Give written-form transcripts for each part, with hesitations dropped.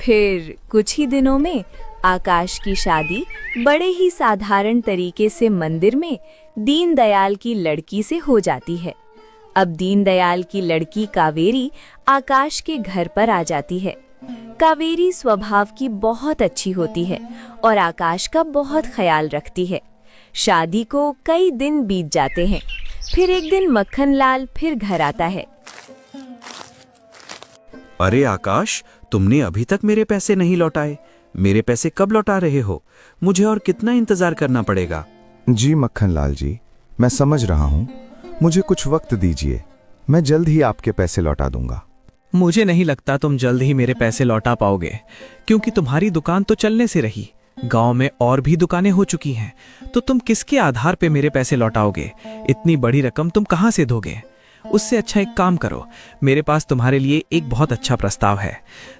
फिर कुछ ही दिनों में आकाश की शादी बड़े ही साधारण तरीके से मंदिर में दीनदयाल की लड़की से हो जाती है। अब दीनदयाल की लड़की कावेरी आकाश के घर पर आ जाती है। कावेरी स्वभाव की बहुत अच्छी होती है और आकाश का बहुत ख्याल रखती है। शादी को कई दिन बीत जाते हैं। फिर एक दिन मक्खनलाल फिर घर आता है। अरे आकाश, तुमने अभी तक मेरे पैसे नहीं लौटाए। मेरे पैसे कब लौटा रहे हो? मुझे और कितना इंतजार करना पड़ेगा? जी मक्खनलाल जी, मैं समझ रहा हूँ। मुझे कुछ वक्त दीजिए, मैं जल्द ही आपके पैसे लौटा दूंगा। मुझे नहीं लगता तुम जल्द ही मेरे पैसे लौटा पाओगे, क्योंकि तुम्हारी दुकान तो चलने से रही। गांव में और भी दुकानें हो चुकी हैं, तो तुम किसके आधार पे मेरे पैसे लौटाओगे? इतनी बड़ी रकम तुम कहां से दोगे? उससे अच्छा एक काम करो, मेरे पास तुम्हारे लिए एक बहुत अच्छा प्रस्ताव है।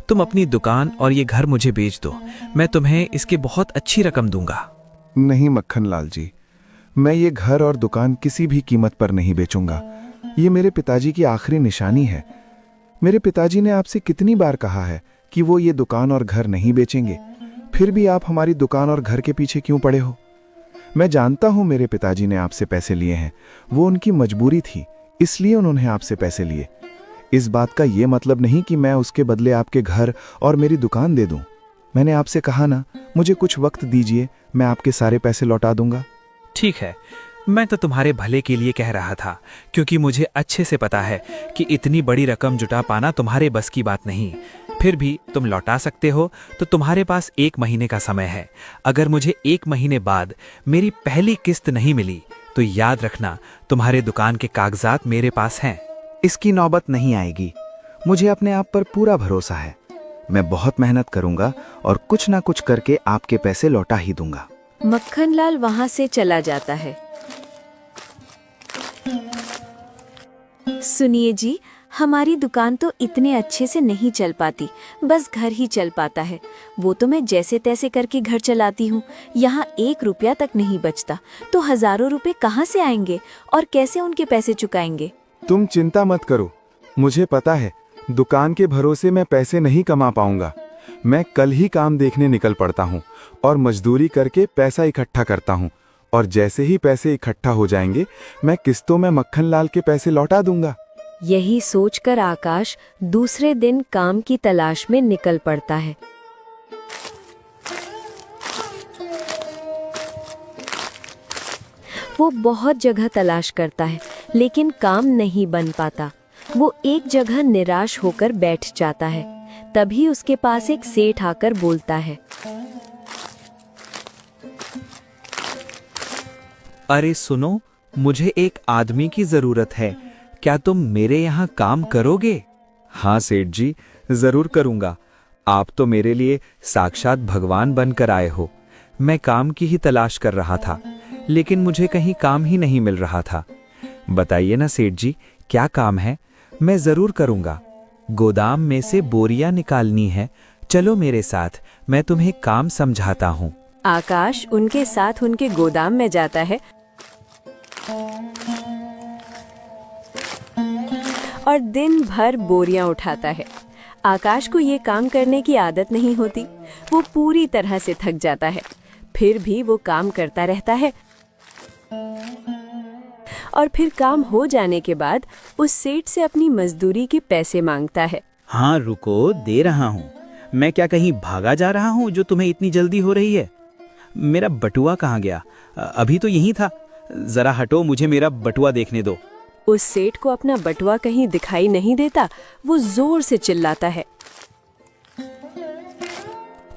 तुम अपनी दुकान और ये घर मुझे बेच दो, मैं तुम्हें इसकी बहुत अच्छी रकम दूंगा। नहीं मक्खनलाल जी, मैं ये घर और दुकान किसी भी कीमत पर नहीं बेचूंगा। ये मेरे पिताजी की आखिरी निशानी है। मेरे पिताजी ने आपसे कितनी बार कहा है कि वो ये दुकान और घर नहीं बेचेंगे, फिर भी आप हमारी दुकान और घर के पीछे क्यों पड़े हो? मैं जानता हूं मेरे पिताजी ने आपसे पैसे लिए हैं, वो उनकी मजबूरी थी, इसलिए उन्होंने आपसे पैसे लिए। इस बात का ये मतलब नहीं कि मैं उसके बदले आपके घर और मेरी दुकान दे दूं। मैंने आपसे कहा ना, मुझे कुछ वक्त दीजिए, मैं आपके सारे पैसे लौटा दूंगा। ठीक है, मैं तो तुम्हारे भले के लिए कह रहा था, क्योंकि मुझे अच्छे से पता है कि इतनी बड़ी रकम जुटा पाना तुम्हारे बस की बात नहीं। फिर भी तुम लौटा सकते हो तो तुम्हारे पास 1 महीने का समय है। अगर मुझे 1 महीने बाद मेरी पहली किस्त नहीं मिली तो याद रखना, तुम्हारे दुकान के कागजात मेरे पास हैं। इसकी नौबत नहीं आएगी। मुझे अपने आप पर पूरा भरोसा है। मैं बहुत मेहनत करूंगा और कुछ ना कुछ करके आपके पैसे लौटा ही दूंगा। मक्खनलाल वहां से चला जाता है। सुनिए जी, हमारी दुकान तो इतने अच्छे से नहीं चल पाती, बस घर ही चल पाता है। वो तो मैं जैसे तैसे करके घर चलाती हूँ। यहाँ 1 रुपया तक नहीं बचता, तो हजारों रुपए कहाँ से आएंगे और कैसे उनके पैसे चुकाएंगे? तुम चिंता मत करो, मुझे पता है दुकान के भरोसे मैं पैसे नहीं कमा पाऊंगा। मैं कल ही काम देखने निकल पड़ता हूँ और मजदूरी करके पैसा इकट्ठा करता हूँ, और जैसे ही पैसे इकट्ठा हो जाएंगे मैं किस्तों में मक्खनलाल के पैसे लौटा दूंगा। यही सोचकर आकाश दूसरे दिन काम की तलाश में निकल पड़ता है। वो बहुत जगह तलाश करता है, लेकिन काम नहीं बन पाता। वो एक जगह निराश होकर बैठ जाता है। तभी उसके पास एक सेठ आकर बोलता है। अरे सुनो, मुझे एक आदमी की जरूरत है। क्या तुम मेरे यहाँ काम करोगे? हाँ सेठ जी, जरूर करूंगा। आप तो मेरे लिए साक्षात भगवान बनकर आए हो। मैं काम की ही तलाश कर रहा था, लेकिन मुझे कहीं काम ही नहीं मिल रहा था। बताइए ना सेठ जी, क्या काम है? मैं जरूर करूंगा। गोदाम में से बोरियां निकालनी है, चलो मेरे साथ, मैं तुम्हें काम समझाता हूँ। आकाश उनके साथ उनके गोदाम में जाता है और दिन भर बोरियां उठाता है। आकाश को ये काम करने की आदत नहीं होती। वो पूरी तरह से थक जाता है, फिर भी वो काम करता रहता है। और फिर काम हो जाने के बाद उस सेठ से अपनी मजदूरी के पैसे मांगता है। हाँ रुको, दे रहा हूँ। मैं क्या कहीं भागा जा रहा हूँ जो तुम्हें इतनी जल्दी हो रही है? मेरा बटुआ कहाँ गया? अभी तो यहीं था। जरा हटो, मुझे मेरा बटुआ देखने दो। उस सेठ को अपना बटुआ कहीं दिखाई नहीं देता। वो जोर से चिल्लाता है।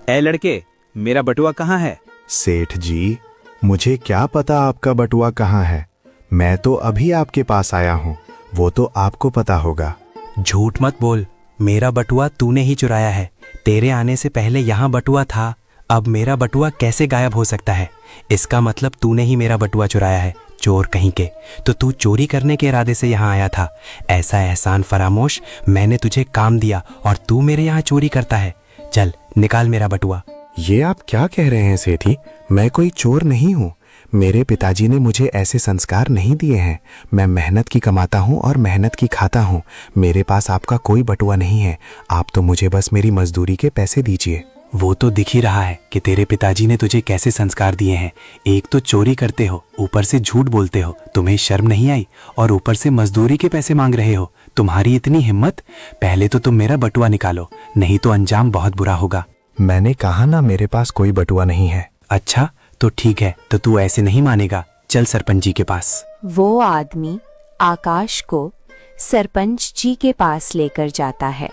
ए लड़के, मेरा बटुआ कहाँ है? सेठ जी, मुझे क्या पता आपका बटुआ कहाँ है? मैं तो अभी आपके पास आया हूँ, वो तो आपको पता होगा। झूठ मत बोल, मेरा बटुआ तूने ही चुराया है। तेरे आने से पहले यहाँ बटुआ था, अब मेरा बटुआ कैसे गायब हो सकता है? इसका मतलब तूने ही मेरा बटुआ चुराया है, चोर कहीं के। तो तू चोरी करने के इरादे से यहाँ आया था। ऐसा एहसान फरामोश, मैंने तुझे काम दिया और तू मेरे यहाँ चोरी करता है। चल निकाल मेरा बटुआ। ये आप क्या कह रहे हैं सेठी? मैं कोई चोर नहीं हूँ। मेरे पिताजी ने मुझे ऐसे संस्कार नहीं दिए हैं। मैं मेहनत की कमाता हूँ और मेहनत की खाता हूँ। मेरे पास आपका कोई बटुआ नहीं है। आप तो मुझे बस मेरी मजदूरी के पैसे दीजिए। वो तो दिख ही रहा है कि तेरे पिताजी ने तुझे कैसे संस्कार दिए हैं। एक तो चोरी करते हो, ऊपर से झूठ बोलते हो, तुम्हें शर्म नहीं आई, और ऊपर से मजदूरी के पैसे मांग रहे हो। तुम्हारी इतनी हिम्मत! पहले तो तुम मेरा बटुआ निकालो, नहीं तो अंजाम बहुत बुरा होगा। मैंने कहा ना मेरे पास कोई बटुआ नहीं है। अच्छा तो ठीक है, तो तू ऐसे नहीं मानेगा। चल सरपंच जी के पास। वो आदमी आकाश को सरपंच जी के पास लेकर जाता है।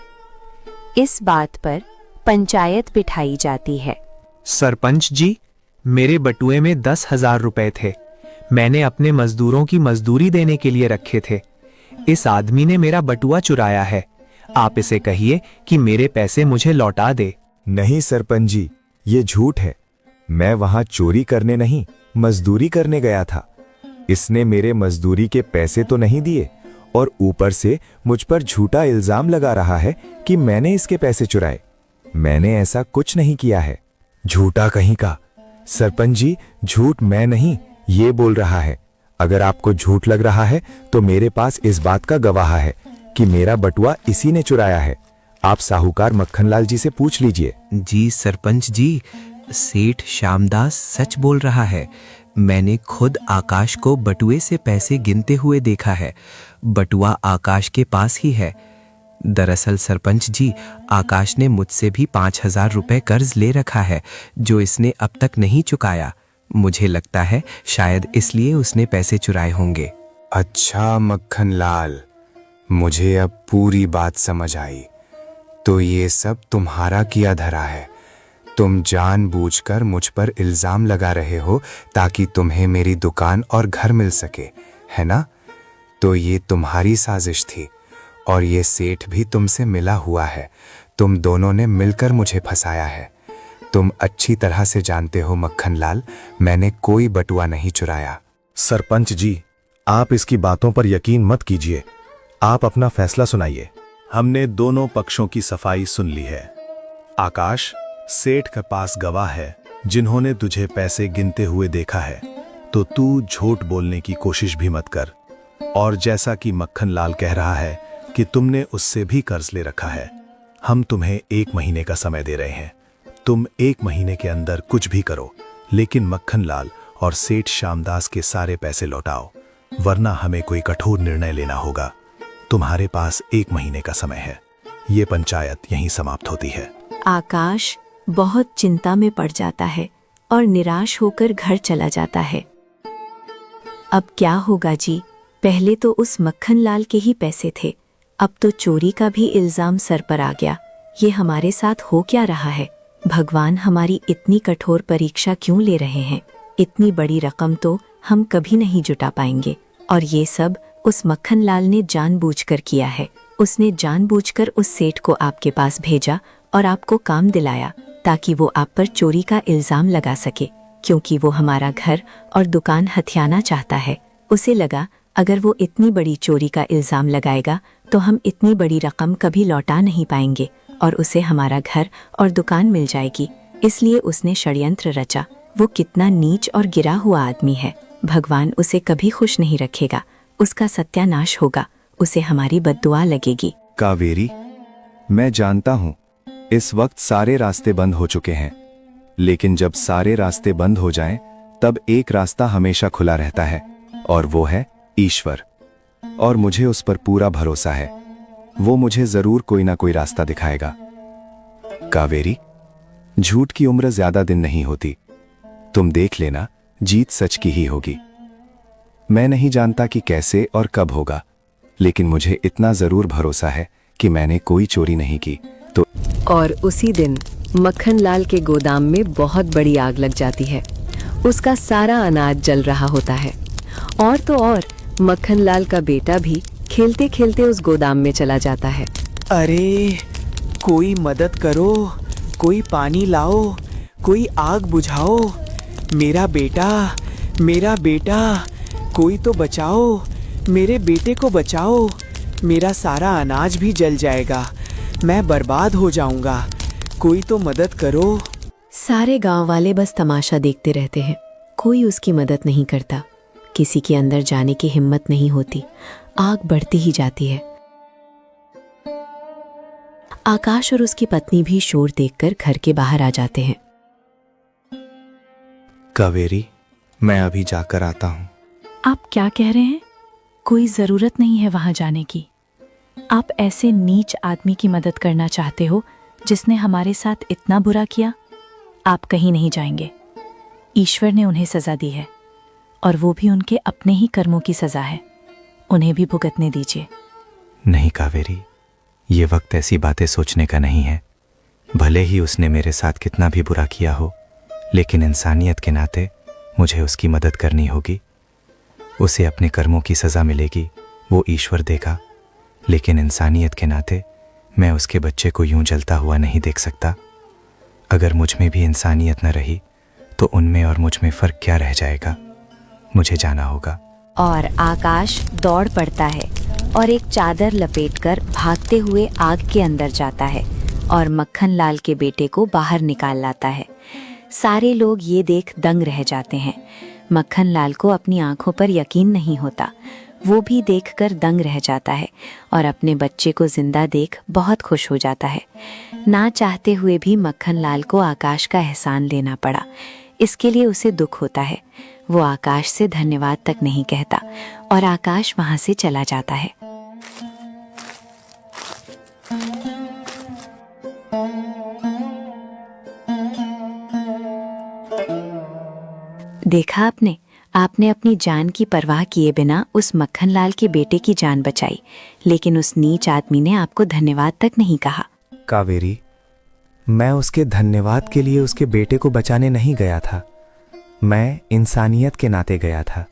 इस बात पर पंचायत बिठाई जाती है। सरपंच जी, मेरे बटुए में 10,000 रुपए थे। मैंने अपने मजदूरों की मजदूरी देने के लिए रखे थे। इस आदमी ने मेरा बटुआ चुराया है। आप इसे कहिए कि मेरे पैसे मुझे लौटा दे। नहीं सरपंच जी, ये झूठ है। मैं वहां चोरी करने नहीं, मजदूरी करने गया था। इसने मेरे मजदूरी के पैसे तो नहीं दिए और ऊपर से मुझ पर झूठा इल्जाम लगा रहा है कि मैंने इसके पैसे चुराए। मैंने ऐसा कुछ नहीं किया है। झूठा कहीं का। सरपंच जी, झूठ मैं नहीं, ये बोल रहा है। अगर आपको झूठ लग रहा है तो मेरे पास इस बात का गवाह है कि मेरा बटुआ इसी ने चुराया है। आप साहूकार मक्खनलाल जी से पूछ लीजिए। जी सरपंच जी, सेठ श्यामदास सच बोल रहा है। मैंने खुद आकाश को बटुए से पैसे गिनते हुए देखा है। बटुआ आकाश के पास ही है। दरअसल सरपंच जी, आकाश ने मुझसे भी 5,000 रुपए कर्ज ले रखा है, जो इसने अब तक नहीं चुकाया। मुझे लगता है शायद इसलिए उसने पैसे चुराए होंगे। अच्छा मक्खनलाल, मुझे अब पूरी बात समझ आई। तो ये सब तुम्हारा किया धरा है। तुम जानबूझकर मुझ पर इल्जाम लगा रहे हो ताकि तुम्हें मेरी दुकान और घर मिल सके, है ना? तो ये तुम्हारी साजिश थी और ये सेठ भी तुमसे मिला हुआ है। तुम दोनों ने मिलकर मुझे फंसाया है। तुम अच्छी तरह से जानते हो मक्खनलाल, मैंने कोई बटुआ नहीं चुराया। सरपंच जी, आप इसकी बातों पर यकीन मत कीजिए। आप अपना फैसला सुनाइए। हमने दोनों पक्षों की सफाई सुन ली है। आकाश, सेठ के पास गवाह है जिन्होंने तुझे पैसे गिनते हुए देखा है, तो तू झूठ बोलने की कोशिश भी मत कर। और जैसा कि मक्खनलाल कह रहा है कि तुमने उससे भी कर्ज ले रखा है, हम तुम्हें 1 महीने का समय दे रहे हैं। तुम 1 महीने के अंदर कुछ भी करो, लेकिन मक्खनलाल और सेठ श्यामदास के सारे पैसे लौटाओ, वरना हमें कोई कठोर निर्णय लेना होगा। तुम्हारे पास 1 महीने का समय है। ये पंचायत यहीं समाप्त होती है। आकाश बहुत चिंता में पड़ जाता है और निराश होकर घर चला जाता है। अब क्या होगा जी? पहले तो उस मक्खनलाल के ही पैसे थे, अब तो चोरी का भी इल्जाम सर पर आ गया। ये हमारे साथ हो क्या रहा है? भगवान हमारी इतनी कठोर परीक्षा क्यों ले रहे हैं? इतनी बड़ी रकम तो हम कभी नहीं जुटा पाएंगे। और ये सब उस मक्खनलाल ने जानबूझकर किया है। उसने जानबूझकर उस सेठ को आपके पास भेजा और आपको काम दिलाया ताकि वो आप पर चोरी का इल्जाम लगा सके, क्योंकि वो हमारा घर और दुकान हथियाना चाहता है। उसे लगा अगर वो इतनी बड़ी चोरी का इल्जाम लगाएगा तो हम इतनी बड़ी रकम कभी लौटा नहीं पाएंगे और उसे हमारा घर और दुकान मिल जाएगी। इसलिए उसने षड्यंत्र रचा। वो कितना नीच और गिरा हुआ आदमी है। भगवान उसे कभी खुश नहीं रखेगा। उसका सत्यानाश होगा। उसे हमारी बद्दुआ लगेगी। कावेरी, मैं जानता हूं इस वक्त सारे रास्ते बंद हो चुके हैं, लेकिन जब सारे रास्ते बंद हो जाएं, तब एक रास्ता हमेशा खुला रहता है, और वो है ईश्वर। और मुझे उस पर पूरा भरोसा है। वो मुझे जरूर कोई ना कोई रास्ता दिखाएगा। कावेरी, झूठ की उम्र ज्यादा दिन नहीं होती। तुम देख लेना, जीत सच की ही होगी। मैं नहीं जानता कि कैसे और कब होगा, लेकिन मुझे इतना जरूर भरोसा है कि मैंने कोई चोरी नहीं की। तो और उसी दिन मक्खनलाल के गोदाम में बहुत बड़ी आग लग जाती है। उसका सारा अनाज जल रहा होता है। और तो और मक्खनलाल का बेटा भी खेलते खेलते उस गोदाम में चला जाता है। अरे कोई मदद करो, कोई पानी लाओ, कोई आग बुझाओ। मेरा बेटा, कोई तो बचाओ, मेरे बेटे को बचाओ। मेरा सारा अनाज भी जल जाएगा, मैं बर्बाद हो जाऊंगा। कोई तो मदद करो। सारे गांव वाले बस तमाशा देखते रहते हैं। कोई उसकी मदद नहीं करता, किसी के अंदर जाने की हिम्मत नहीं होती, आग बढ़ती ही जाती है। आकाश और उसकी पत्नी भी शोर देखकर घर के बाहर आ जाते हैं। कावेरी, मैं अभी जाकर आता हूँ। आप क्या कह रहे हैं? कोई जरूरत नहीं है वहां जाने की। आप ऐसे नीच आदमी की मदद करना चाहते हो जिसने हमारे साथ इतना बुरा किया? आप कहीं नहीं जाएंगे। ईश्वर ने उन्हें सजा दी है और वो भी उनके अपने ही कर्मों की सजा है। उन्हें भी भुगतने दीजिए। नहीं कावेरी, ये वक्त ऐसी बातें सोचने का नहीं है। भले ही उसने मेरे साथ कितना भी बुरा किया हो, लेकिन इंसानियत के नाते मुझे उसकी मदद करनी होगी। उसे अपने कर्मों की सज़ा मिलेगी, वो ईश्वर देगा, लेकिन इंसानियत के नाते मैं उसके बच्चे को यूं जलता हुआ नहीं देख सकता। अगर मुझ में भी इंसानियत न रही तो उनमें और मुझ में फ़र्क क्या रह जाएगा? मुझे जाना होगा। और आकाश दौड़ पड़ता है और एक चादर लपेटकर भागते हुए आग के अंदर जाता है और मक्खन लाल के बेटे को बाहर निकाल लाता है। सारे लोग ये देख दंग रह जाते हैं। मक्खन लाल को अपनी आंखों पर यकीन नहीं होता। वो भी देखकर दंग रह जाता है और अपने बच्चे को जिंदा देख बहुत खुश हो जाता है। ना चाहते हुए भी मक्खन लाल को आकाश का एहसान लेना पड़ा। इसके लिए उसे दुख होता है। वो आकाश से धन्यवाद तक नहीं कहता और आकाश वहां से चला जाता है। देखा आपने अपनी जान की परवाह किए बिना उस मक्खन लाल के बेटे की जान बचाई, लेकिन उस नीच आदमी ने आपको धन्यवाद तक नहीं कहा। कावेरी, मैं उसके धन्यवाद के लिए उसके बेटे को बचाने नहीं गया था। मैं इंसानियत के नाते गया था।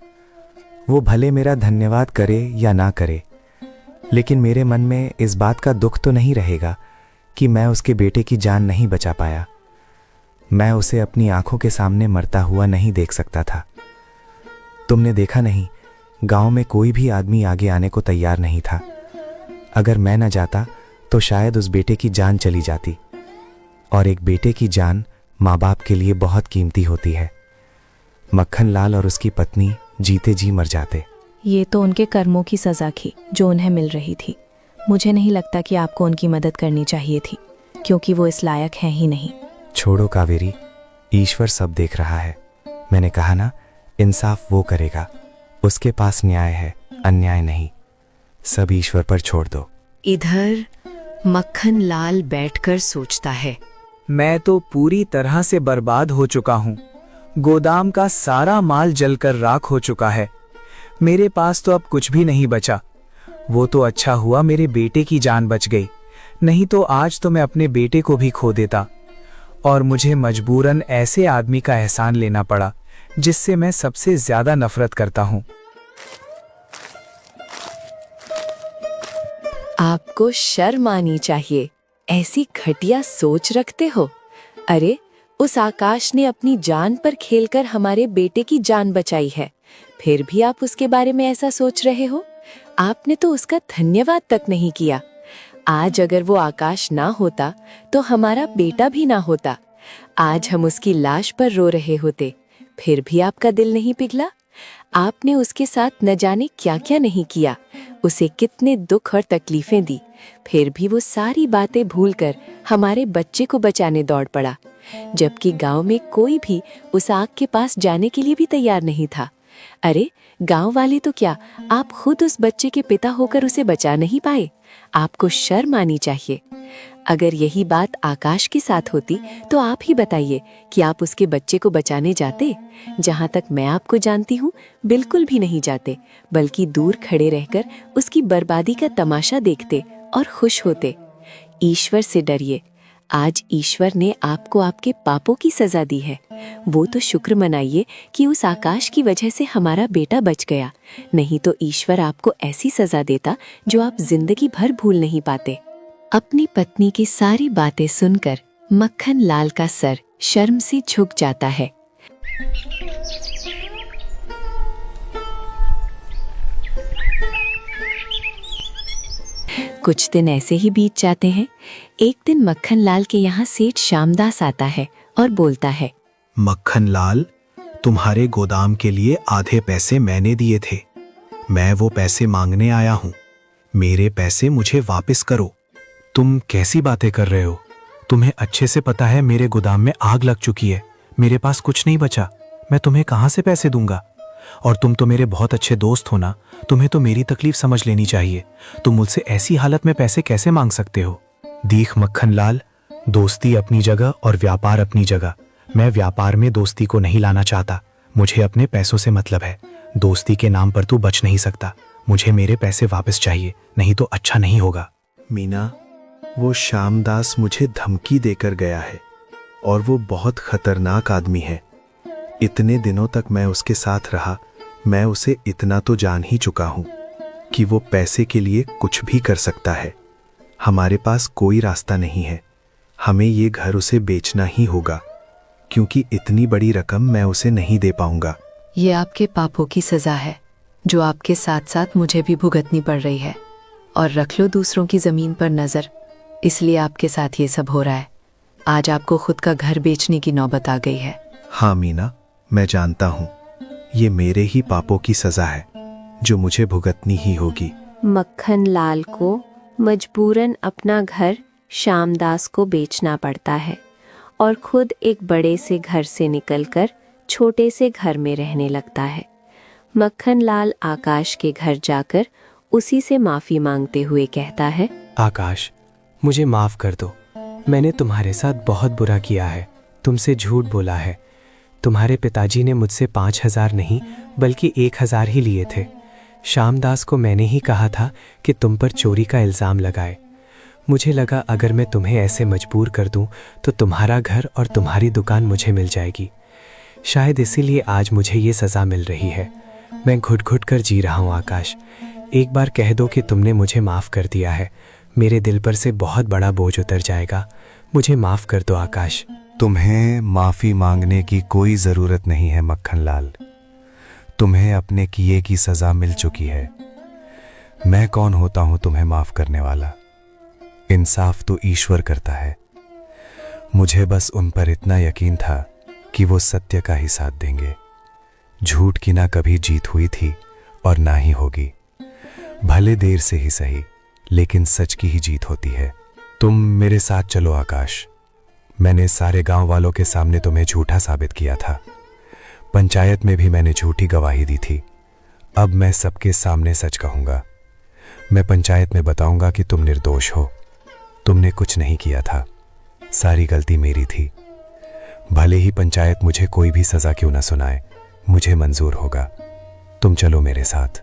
वो भले मेरा धन्यवाद करे या ना करे, लेकिन मेरे मन में इस बात का दुख तो नहीं रहेगा कि मैं उसके बेटे की जान नहीं बचा पाया। मैं उसे अपनी आंखों के सामने मरता हुआ नहीं देख सकता था। तुमने देखा नहीं, गांव में कोई भी आदमी आगे आने को तैयार नहीं था। अगर मैं न जाता तो शायद उस बेटे की जान चली जाती, और एक बेटे की जान माँ बाप के लिए बहुत कीमती होती है। मक्खन लाल और उसकी पत्नी जीते जी मर जाते। ये तो उनके कर्मों की सजा थी जो उन्हें मिल रही थी। मुझे नहीं लगता कि आपको उनकी मदद करनी चाहिए थी, क्योंकि वो इस लायक हैं ही नहीं। छोड़ो कावेरी, ईश्वर सब देख रहा है। मैंने कहा ना, इंसाफ वो करेगा। उसके पास न्याय है, अन्याय नहीं। सब ईश्वर पर छोड़ दो। इधर मक्खन लाल बैठकर सोचता है। मैं तो पूरी तरह से बर्बाद हो चुका हूँ। गोदाम का सारा माल जलकर राख हो चुका है। मेरे पास तो अब कुछ भी नहीं बचा। वो तो अच्छा हुआ मेरे बेटे की जान बच गई, नहीं तो आज तो मैं अपने बेटे को भी खो देता। और मुझे मजबूरन ऐसे आदमी का एहसान लेना पड़ा जिससे मैं सबसे ज्यादा नफरत करता हूँ। आपको शर्म आनी चाहिए, ऐसी घटिया सोच रखते हो। अरे, उस आकाश ने अपनी जान पर खेलकर हमारे बेटे की जान बचाई है, फिर भी आप उसके बारे में ऐसा सोच रहे हो। आपने तो उसका धन्यवाद तक नहीं किया। आज अगर वो आकाश ना होता तो हमारा बेटा भी ना होता। आज हम उसकी लाश पर रो रहे होते, फिर भी आपका दिल नहीं पिघला। आपने उसके साथ न जाने क्या क्या नहीं किया, उसे कितने दुख और तकलीफें दी, फिर भी वो सारी बातें भूलकर हमारे बच्चे को बचाने दौड़ पड़ा, जबकि गांव में कोई भी उस आग के पास जाने के लिए भी तैयार नहीं था। अरे, गांव वाले तो क्या, आप खुद उस बच्चे के पिता होकर उसे बचा नहीं पाए। आपको शर्म आनी चाहिए। अगर यही बात आकाश के साथ होती तो आप ही बताइए कि आप उसके बच्चे को बचाने जाते। जहां तक मैं आपको जानती हूँ, बिल्कुल भी नहीं जाते, बल्कि दूर खड़े रहकर उसकी बर्बादी का तमाशा देखते और खुश होते। ईश्वर से डरिए। आज ईश्वर ने आपको आपके पापों की सजा दी है। वो तो शुक्र मनाइए कि उस आकाश की वजह से हमारा बेटा बच गया, नहीं तो ईश्वर आपको ऐसी सजा देता जो आप जिंदगी भर भूल नहीं पाते। अपनी पत्नी की सारी बातें सुनकर मक्खन लाल का सर शर्म से झुक जाता है। कुछ दिन ऐसे ही बीत जाते हैं। एक दिन मक्खन लाल के यहाँ सेठ श्यामदास आता है और बोलता है, मक्खन लाल, तुम्हारे गोदाम के लिए आधे पैसे मैंने दिए थे। मैं वो पैसे मांगने आया हूं। मेरे पैसे मुझे वापस करो। तुम कैसी बातें कर रहे हो? तुम्हें अच्छे से पता है मेरे गोदाम में आग लग चुकी है। मेरे पास कुछ नहीं बचा। मैं तुम्हें कहां से पैसे दूंगा? और तुम तो मेरे बहुत अच्छे दोस्त हो ना, तुम्हें तो मेरी तकलीफ समझ लेनी चाहिए। तुम मुझसे ऐसी हालत में पैसे कैसे मांग सकते हो? दीख मक्खनलाल, दोस्ती अपनी जगह और व्यापार अपनी जगह। मैं व्यापार में दोस्ती को नहीं लाना चाहता। मुझे अपने पैसों से मतलब है। दोस्ती के नाम पर तू बच नहीं सकता। मुझे मेरे पैसे वापस चाहिए, नहीं तो अच्छा नहीं होगा। मीना, वो श्यामदास मुझे धमकी देकर गया है और वो बहुत खतरनाक आदमी है। इतने दिनों तक मैं उसके साथ रहा, मैं उसे इतना तो जान ही चुका हूं कि वो पैसे के लिए कुछ भी कर सकता है। हमारे पास कोई रास्ता नहीं है। हमें ये घर उसे बेचना ही होगा, क्योंकि इतनी बड़ी रकम मैं उसे नहीं दे पाऊंगा। ये आपके पापों की सजा है, जो आपके साथ साथ मुझे भी भुगतनी पड़ रही है। और रख लो दूसरों की जमीन पर नजर, इसलिए आपके साथ ये सब हो रहा है। आज आपको खुद का घर बेचने की नौबत आ गई है। हाँ मीना, मैं जानता हूँ ये मेरे ही पापों की सजा है, जो मुझे भुगतनी ही होगी। मक्खनलाल को मजबूरन अपना घर श्यामदास को बेचना पड़ता है और खुद एक बड़े से घर से निकलकर छोटे से घर में रहने लगता है। मक्खनलाल आकाश के घर जाकर उसी से माफी मांगते हुए कहता है, आकाश, मुझे माफ कर दो। मैंने तुम्हारे साथ बहुत बुरा किया है, तुमसे झूठ बोला है। तुम्हारे पिताजी ने मुझसे 5,000 नहीं बल्कि 1,000 ही लिए थे। श्यामदास को मैंने ही कहा था कि तुम पर चोरी का इल्ज़ाम लगाए। मुझे लगा अगर मैं तुम्हें ऐसे मजबूर कर दूं तो तुम्हारा घर और तुम्हारी दुकान मुझे मिल जाएगी। शायद इसीलिए आज मुझे ये सज़ा मिल रही है। मैं घुट घुट कर जी रहा हूँ आकाश। एक बार कह दो कि तुमने मुझे माफ़ कर दिया है, मेरे दिल पर से बहुत बड़ा बोझ उतर जाएगा। मुझे माफ़ कर दो आकाश। तुम्हें माफी मांगने की कोई जरूरत नहीं है मक्खनलाल। तुम्हें अपने किए की सजा मिल चुकी है। मैं कौन होता हूं तुम्हें माफ करने वाला? इंसाफ तो ईश्वर करता है। मुझे बस उन पर इतना यकीन था कि वो सत्य का ही साथ देंगे। झूठ की ना कभी जीत हुई थी और ना ही होगी। भले देर से ही सही, लेकिन सच की ही जीत होती है। तुम मेरे साथ चलो आकाश। मैंने सारे गांव वालों के सामने तुम्हें झूठा साबित किया था। पंचायत में भी मैंने झूठी गवाही दी थी। अब मैं सबके सामने सच कहूंगा। मैं पंचायत में बताऊंगा कि तुम निर्दोष हो। तुमने कुछ नहीं किया था, सारी गलती मेरी थी। भले ही पंचायत मुझे कोई भी सजा क्यों ना सुनाए, मुझे मंजूर होगा। तुम चलो मेरे साथ।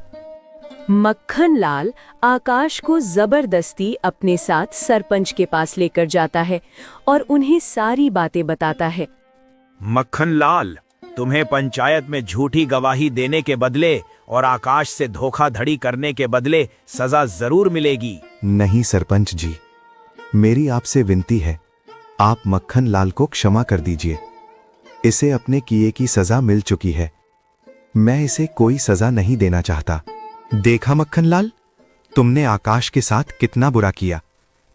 मक्खनलाल आकाश को जबरदस्ती अपने साथ सरपंच के पास लेकर जाता है और उन्हें सारी बातें बताता है। मक्खनलाल, तुम्हें पंचायत में झूठी गवाही देने के बदले और आकाश से धोखाधड़ी करने के बदले सजा जरूर मिलेगी। नहीं सरपंच जी, मेरी आपसे विनती है, आप मक्खनलाल को क्षमा कर दीजिए। इसे अपने किए की सजा मिल चुकी है। मैं इसे कोई सजा नहीं देना चाहता। देखा मक्खनलाल, तुमने आकाश के साथ कितना बुरा किया,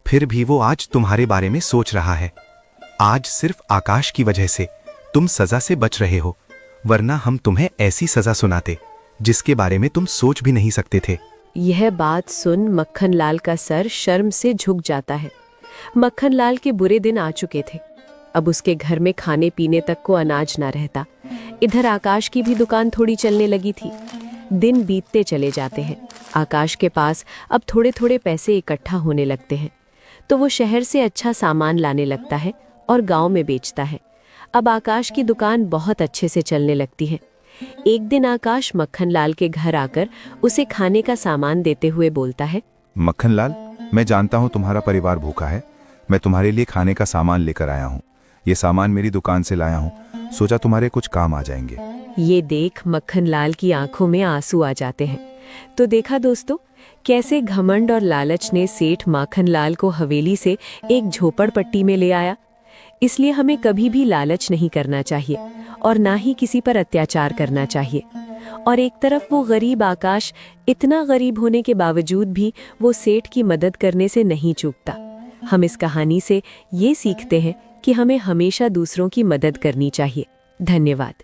फिर भी वो आज तुम्हारे बारे में सोच रहा है। आज सिर्फ आकाश की वजह से तुम सजा से बच रहे हो, वरना हम तुम्हें ऐसी सजा सुनाते जिसके बारे में तुम सोच भी नहीं सकते थे। यह बात सुन मक्खनलाल का सर शर्म से झुक जाता है। मक्खनलाल के बुरे दिन आ चुके थे। अब उसके घर में खाने पीने तक को अनाज ना रहता। इधर आकाश की भी दुकान थोड़ी चलने लगी थी। दिन बीतते चले जाते हैं। आकाश के पास अब थोड़े थोड़े पैसे इकट्ठा होने लगते हैं, तो वो शहर से अच्छा सामान लाने लगता है और गांव में बेचता है। अब आकाश की दुकान बहुत अच्छे से चलने लगती है। एक दिन आकाश मक्खनलाल के घर आकर उसे खाने का सामान देते हुए बोलता है, मक्खनलाल, मैं जानता हूँ तुम्हारा परिवार भूखा है। मैं तुम्हारे लिए खाने का सामान लेकर आया हूँ। ये सामान मेरी दुकान से लाया हूँ, सोचा तुम्हारे कुछ काम आ जाएंगे। ये देख मक्खनलाल की आंखों में आंसू आ जाते हैं। तो देखा दोस्तों, कैसे घमंड और लालच ने सेठ मक्खनलाल को हवेली से एक झोपड़पट्टी में ले आया। इसलिए हमें कभी भी लालच नहीं करना चाहिए और ना ही किसी पर अत्याचार करना चाहिए। और एक तरफ वो गरीब आकाश, इतना गरीब होने के बावजूद भी वो सेठ की मदद करने से नहीं चूकता। हम इस कहानी से ये सीखते हैं कि हमें हमेशा दूसरों की मदद करनी चाहिए। धन्यवाद।